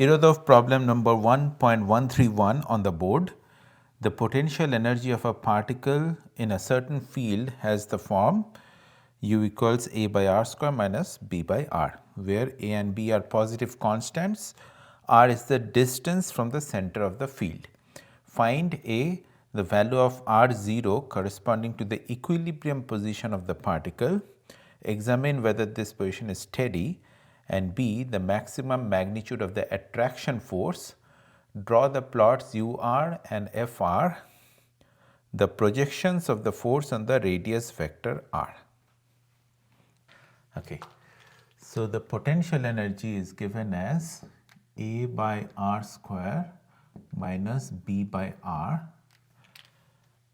Irodov problem number 1.131 on the board. The potential energy of a particle in a certain field has the form U equals A by R square minus B by R, where A and B are positive constants. R is the distance from the center of the field. Find A, the value of R0 corresponding to the equilibrium position of the particle. Examine whether this position is steady, and B, the maximum magnitude of the attraction force. Draw the plots UR and FR, the projections of the force on the radius vector R. Okay. So, the potential energy is given as A by R square minus B by R,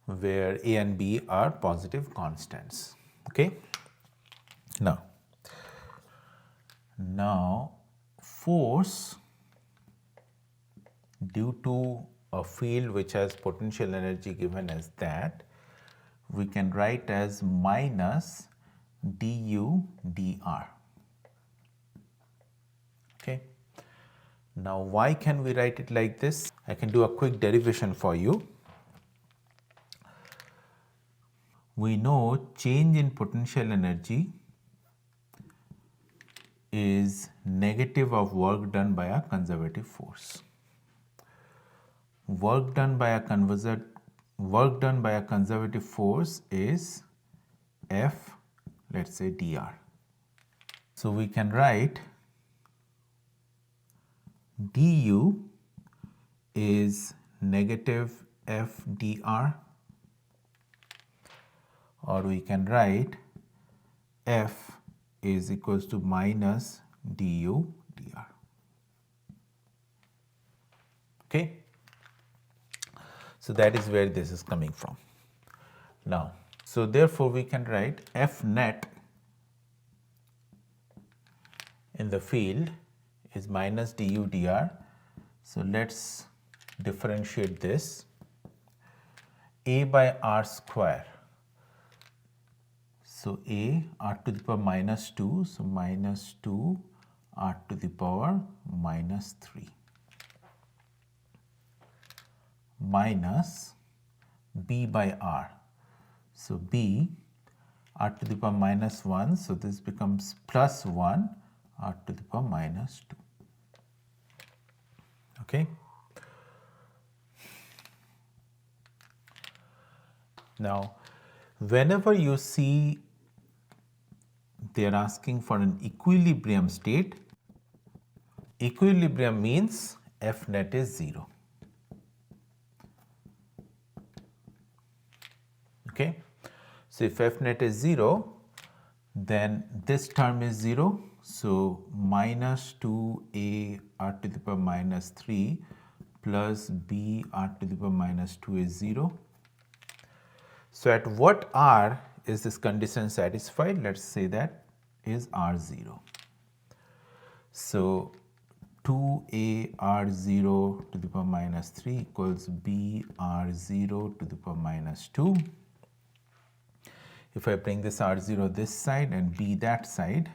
where A and B are positive constants. Okay. Now force due to a field which has potential energy given as that, we can write as minus du dr. Okay. Now why can we write it like this? I can do a quick derivation for you. We know change in potential energy is negative of work done by a conservative force. Work done by a conservative force is F, let us say dr. So we can write du is negative F dr, or we can write F is equals to minus du dr. Okay. So that is where this is coming from. Now, so therefore we can write F net in the field is minus du dr. So let's differentiate this. A by R square. So A r to the power minus 2, so minus 2 r to the power minus 3 minus B by R. So B r to the power minus 1, so this becomes plus 1 r to the power minus 2. Okay. Now, whenever you see they are asking for an equilibrium state, equilibrium means F net is 0. Okay. So if F net is 0, then this term is 0. So minus 2a r to the power minus 3 plus b r to the power minus 2 is 0. So at what r is this condition satisfied? Let us say that is R0. So 2a R0 to the power minus 3 equals b R0 to the power minus 2. If I bring this R0 this side and b that side,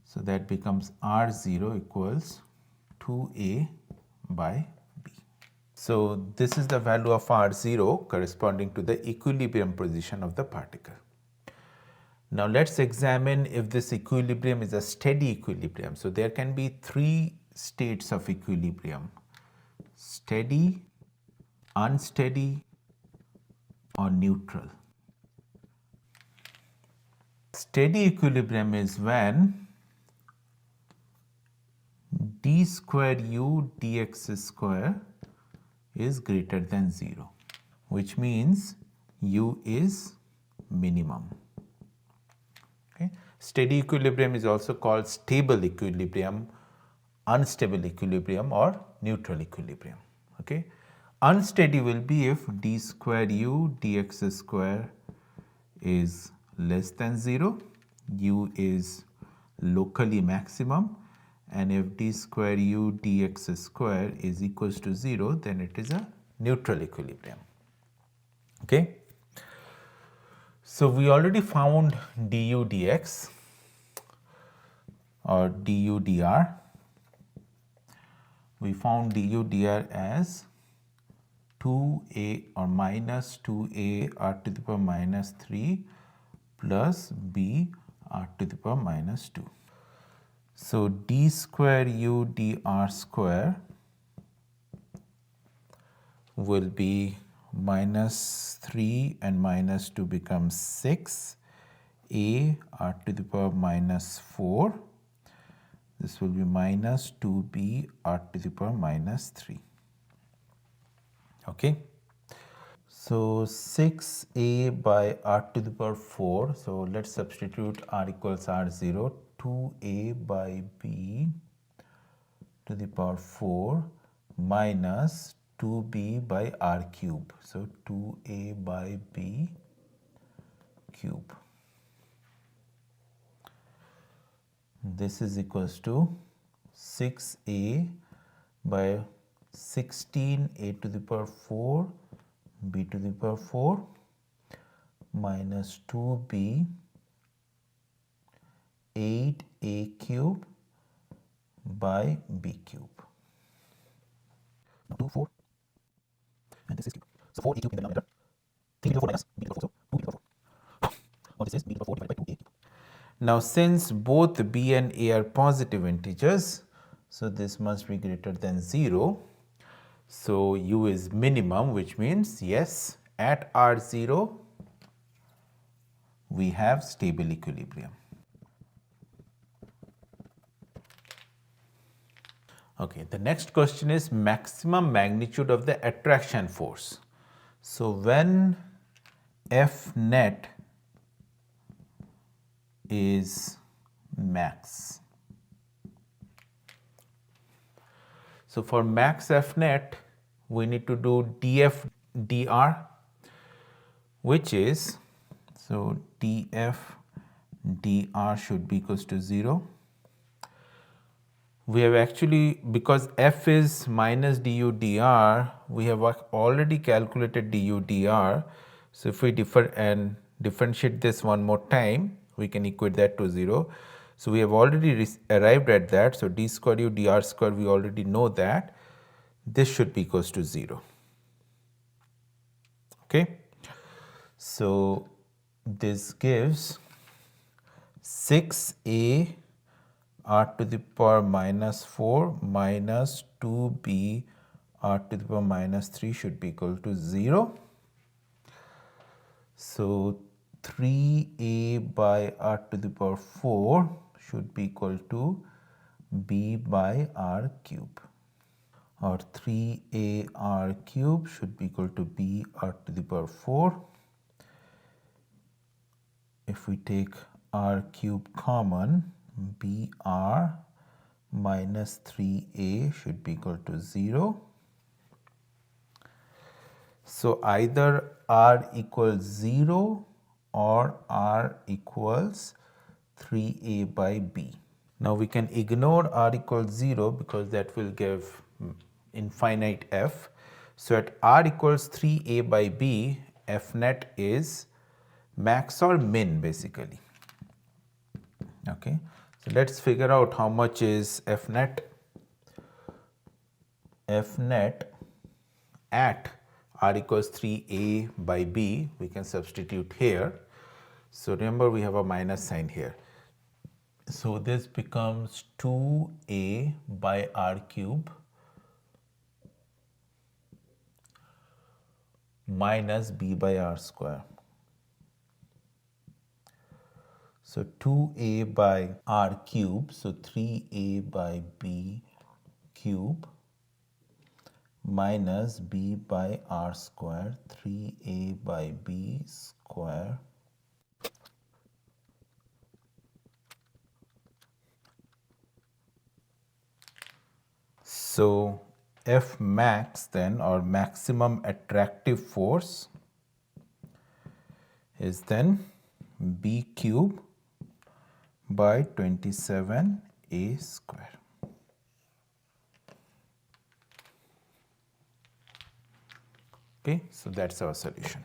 so that becomes R0 equals 2a by b. So this is the value of R0 corresponding to the equilibrium position of the particle. Now let us examine if this equilibrium is a steady equilibrium. So there can be three states of equilibrium: steady, unsteady, or neutral. Steady equilibrium is when d square u dx square is greater than 0, which means u is minimum. Okay. Steady equilibrium is also called stable equilibrium, unstable equilibrium, or neutral equilibrium. Okay. Unsteady will be if d square u dx square is less than 0, u is locally maximum, and if d square u dx square is equals to 0, then it is a neutral equilibrium. Okay. So we already found du dx or du dr. we found du dr as 2a or minus 2a r to the power minus 3 plus b r to the power minus 2. So d square u dr square will be minus 3 and minus 2 becomes 6, a r to the power minus 4. This will be minus 2b r to the power minus 3. Okay. So 6a by r to the power 4. So let's substitute r equals r0. 2a by b to the power 4 minus 2b by r cube. So 2a by b cube. This is equals to 6a by 16a to the power 4 b to the power 4 minus 2b 8a cube by b cube. Now 2, 4 and this is cube. So 4a cube in the denominator, 3 to the power 4 minus b to the power 4, so 2b to the power 4. Or this is b to the power 4 divided by 2a cube. Now since both b and a are positive integers, so this must be greater than 0. So u is minimum, which means yes, at r0 we have stable equilibrium. Okay, the next question is maximum magnitude of the attraction force. So when F net is max. So for max F net, we need to do df dr, which is, so df dr should be equals to 0. We have actually, because f is minus du dr, we have already calculated du dr. So if we differentiate this one more time, we can equate that to 0. So we have already arrived at that. So d square u dr square, we already know that. This should be equals to 0. Okay. So this gives 6a r to the power minus 4 minus 2b r to the power minus 3 should be equal to 0. So 3a by r to the power 4 should be equal to b by r cube, or 3a r cube should be equal to b r to the power 4. If we take r cube common, br minus 3a should be equal to 0. So either r equals 0 or r equals 3a by b. Now we can ignore r equals 0 because that will give infinite f. So at r equals 3a by b, f net is max or min basically. Okay. So let's figure out how much is f net. F net at r equals 3a by b, we can substitute here. So remember we have a minus sign here. So this becomes 2a by r cube minus b by r square. So 2a by r cube, so 3a by b cube minus b by r square, 3a by b square So F max then, or maximum attractive force, is then b cube by 27a square. Okay, so that's our solution.